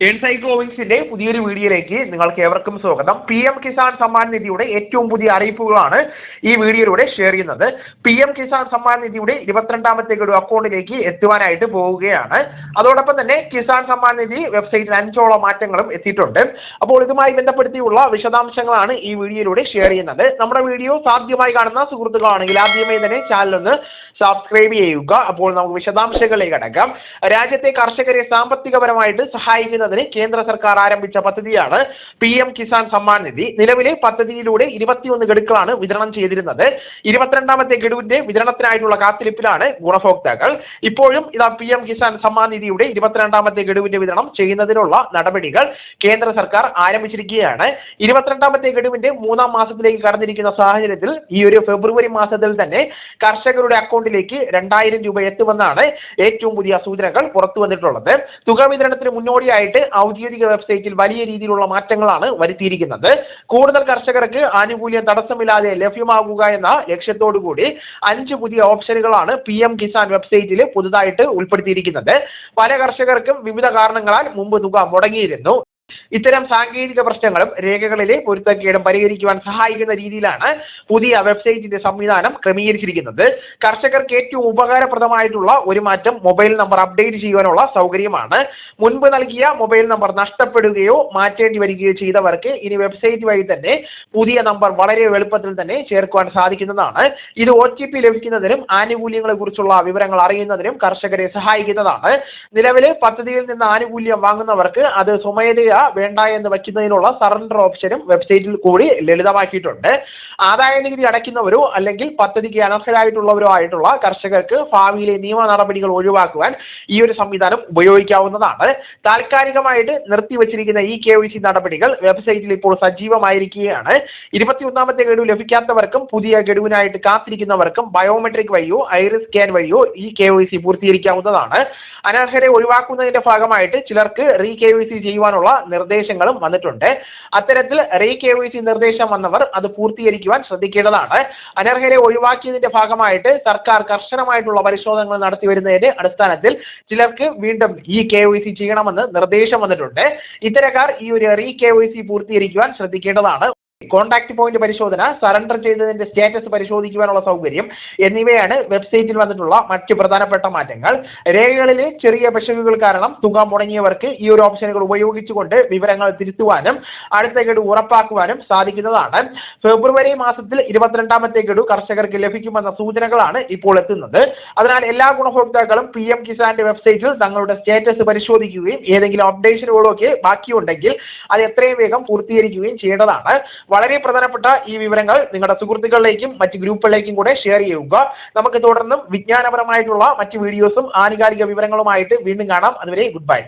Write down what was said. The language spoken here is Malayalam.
എൻസൈക്ലോവിക്സിന്റെ പുതിയൊരു വീഡിയോയിലേക്ക് നിങ്ങൾക്ക് ഏവർക്കും സ്വാഗതം. PM കിസാൻ സമ്മാൻ നിധിയുടെ ഏറ്റവും പുതിയ അറിയിപ്പുകളാണ് ഈ വീഡിയോയിലൂടെ ഷെയർ ചെയ്യുന്നത്. PM കിസാൻ സമ്മാൻ നിധിയുടെ 22ാമത്തെ ഗഡു അക്കൗണ്ടിലേക്ക് എത്തുവാനായിട്ട് പോവുകയാണ്. അതോടൊപ്പം തന്നെ കിസാൻ സമ്മാൻ നിധി വെബ്സൈറ്റിൽ 5ഓളം മാറ്റങ്ങളും എത്തിയിട്ടുണ്ട്. അപ്പോൾ ഇതുമായി ബന്ധപ്പെടുത്തിയുള്ള വിശദാംശങ്ങളാണ് ഈ വീഡിയോയിലൂടെ ഷെയർ ചെയ്യുന്നത്. നമ്മുടെ വീഡിയോ സാധ്യമായി കാണുന്ന സുഹൃത്തുക്കളാണെങ്കിൽ ആദ്യമേ തന്നെ ചാനൽ ഒന്ന് സബ്സ്ക്രൈബ് ചെയ്യുക. അപ്പോൾ നമുക്ക് വിശദാംശങ്ങളിലേക്ക് കടക്കാം. രാജ്യത്തെ കർഷകരെ സാമ്പത്തികപരമായിട്ട് സഹായിക്കുന്നതിന് കേന്ദ്ര സർക്കാർ ആരംഭിച്ച പദ്ധതിയാണ് PM കിസാൻ സമ്മാൻ നിധി. നിലവിലെ പദ്ധതിയിലൂടെ 21 ഗഡുക്കളാണ് വിതരണം ചെയ്തിരുന്നത്. 22ാമത്തെ ഗഡുവിന്റെ വിതരണത്തിനായിട്ടുള്ള കാത്തിരിപ്പിലാണ് ഗുണഭോക്താക്കൾ. ഇപ്പോഴും ഇതാ PM കിസാൻ സമ്മാൻ നിധിയുടെ 22ാമത്തെ ഗഡുവിന്റെ വിതരണം ചെയ്യുന്നതിനുള്ള നടപടികൾ കേന്ദ്ര സർക്കാർ ആരംഭിച്ചിരിക്കുകയാണ്. 22ാമത്തെ ഗഡുവിന്റെ 3ാം മാസത്തിലേക്ക് കടന്നിരിക്കുന്ന സാഹചര്യത്തിൽ ഈ ഒരു ഫെബ്രുവരി മാസത്തിൽ തന്നെ കർഷകരുടെ അക്കൗണ്ടിലേക്ക് 2000 രൂപ എത്തുമെന്നാണ് ഏറ്റവും പുതിയ സൂചനകൾ പുറത്തു വന്നിട്ടുള്ളത്. തുക വിതരണത്തിന് മുന്നോടിയായിട്ട് ഔദ്യോഗിക വെബ്സൈറ്റിൽ വലിയ രീതിയിലുള്ള മാറ്റങ്ങളാണ് വരുത്തിയിരിക്കുന്നത്. കൂടുതൽ കർഷകർക്ക് ആനുകൂല്യം തടസ്സമില്ലാതെ ലഭ്യമാകുക എന്ന ലക്ഷ്യത്തോടു കൂടി 5 പുതിയ ഓപ്ഷനുകളാണ് PM കിസാൻ വെബ്സൈറ്റിൽ പുതുതായിട്ട് ഉൾപ്പെടുത്തിയിരിക്കുന്നത്. പല കർഷകർക്കും വിവിധ കാരണങ്ങളാൽ മുമ്പ് തുക മുടങ്ങിയിരുന്നു. ഇത്തരം സാങ്കേതിക പ്രശ്നങ്ങളും രേഖകളിലെ പൊരുത്തക്കേടും പരിഹരിക്കുവാൻ സഹായിക്കുന്ന രീതിയിലാണ് പുതിയ വെബ്സൈറ്റിന്റെ സംവിധാനം ക്രമീകരിച്ചിരിക്കുന്നത്. കർഷകർക്ക് ഏറ്റവും ഉപകാരപ്രദമായിട്ടുള്ള ഒരു മാറ്റം മൊബൈൽ നമ്പർ അപ്ഡേറ്റ് ചെയ്യുവാനുള്ള സൗകര്യമാണ്. മുൻപ് നൽകിയ മൊബൈൽ നമ്പർ നഷ്ടപ്പെടുകയോ മാറ്റേണ്ടി വരികയോ ചെയ്തവർക്ക് ഇനി വെബ്സൈറ്റ് വഴി തന്നെ പുതിയ നമ്പർ വളരെ എളുപ്പത്തിൽ തന്നെ ചേർക്കുവാൻ സാധിക്കുന്നതാണ്. ഇത് OTP ലഭിക്കുന്നതിനും ആനുകൂല്യങ്ങളെ കുറിച്ചുള്ള വിവരങ്ങൾ അറിയുന്നതിനും കർഷകരെ സഹായിക്കുന്നതാണ്. നിലവിലെ പദ്ധതിയിൽ നിന്ന് ആനുകൂല്യം വാങ്ങുന്നവർക്ക് അത് സ്വമേധയാ വേണ്ട എന്ന് വയ്ക്കുന്നതിനുള്ള സറണ്ടർ ഓപ്ഷനും വെബ്സൈറ്റിൽ കൂടി ലളിതമാക്കിയിട്ടുണ്ട്. ആദായ നികുതി അടയ്ക്കുന്നവരോ അല്ലെങ്കിൽ പദ്ധതിക്ക് അനർഹരായിട്ടുള്ളവരോ ആയിട്ടുള്ള കർഷകർക്ക് ഭാവിയിലെ നിയമ നടപടികൾ ഒഴിവാക്കുവാൻ ഈ ഒരു സംവിധാനം ഉപയോഗിക്കാവുന്നതാണ്. താൽക്കാലികമായിട്ട് നിർത്തിവച്ചിരിക്കുന്ന ഈ KYC നടപടികൾ വെബ്സൈറ്റിൽ ഇപ്പോൾ സജീവമായിരിക്കുകയാണ്. 21ാമത്തെ ഗഡു ലഭിക്കാത്തവർക്കും പുതിയ ഗഡുവിനായിട്ട് കാത്തിരിക്കുന്നവർക്കും ബയോമെട്രിക് വഴിയോ ഐറിസ് സ്കാൻ വഴിയോ ഈ KYC പൂർത്തീകരിക്കാവുന്നതാണ്. അനർഹരെ ഒഴിവാക്കുന്നതിന്റെ ഭാഗമായിട്ട് ചിലർക്ക് KYC ചെയ്യുവാനുള്ള നിർദ്ദേശങ്ങളും വന്നിട്ടുണ്ട്. അത്തരത്തിൽ KYC നിർദ്ദേശം വന്നവർ അത് പൂർത്തീകരിക്കുവാൻ ശ്രദ്ധിക്കേണ്ടതാണ്. അനർഹരെ ഒഴിവാക്കിയതിന്റെ ഭാഗമായിട്ട് സർക്കാർ കർശനമായിട്ടുള്ള പരിശോധനകൾ നടത്തി വരുന്നതിന്റെ അടിസ്ഥാനത്തിൽ ചിലർക്ക് വീണ്ടും ഈ KYC ചെയ്യണമെന്ന് നിർദ്ദേശം വന്നിട്ടുണ്ട്. ഇത്തരക്കാർ ഈ ഒരു KYC പൂർത്തീകരിക്കുവാൻ ശ്രദ്ധിക്കേണ്ടതാണ്. കോൺടാക്ട് പോയിന്റ് പരിശോധന, സറണ്ടർ ചെയ്തതിന്റെ സ്റ്റാറ്റസ് പരിശോധിക്കുവാനുള്ള സൗകര്യം എന്നിവയാണ് വെബ്സൈറ്റിൽ വന്നിട്ടുള്ള മറ്റ് പ്രധാനപ്പെട്ട മാറ്റങ്ങൾ. രേഖകളിലെ ചെറിയ പിശകുകൾ കാരണം തുക മുടങ്ങിയവർക്ക് ഈ ഒരു ഓപ്ഷനുകൾ ഉപയോഗിച്ചുകൊണ്ട് വിവരങ്ങൾ തിരുത്തുവാനും അടുത്ത ഗഡു ഉറപ്പാക്കുവാനും സാധിക്കുന്നതാണ്. ഫെബ്രുവരി മാസത്തിൽ 22ാമത്തെ ഗഡു കർഷകർക്ക് ലഭിക്കുമെന്ന സൂചനകളാണ് ഇപ്പോൾ എത്തുന്നത്. അതിനാൽ എല്ലാ ഗുണഭോക്താക്കളും PM കിസാന്റെ വെബ്സൈറ്റിൽ തങ്ങളുടെ സ്റ്റാറ്റസ് പരിശോധിക്കുകയും ഏതെങ്കിലും അപ്ഡേഷനുകളൊക്കെ ബാക്കിയുണ്ടെങ്കിൽ അത് എത്രയും വേഗം പൂർത്തീകരിക്കുകയും ചെയ്യേണ്ടതാണ്. വളരെ പ്രധാനപ്പെട്ട ഈ വിവരങ്ങൾ നിങ്ങളുടെ സുഹൃത്തുക്കളിലേക്കും മറ്റ് ഗ്രൂപ്പുകളിലേക്കും കൂടെ ഷെയർ ചെയ്യുക. നമുക്ക് തുടർന്നും വിജ്ഞാനപരമായിട്ടുള്ള മറ്റ് വീഡിയോസും ആനുകാലിക വിവരങ്ങളുമായിട്ട് വീണ്ടും കാണാം. അതുവരെ ഗുഡ് ബൈ.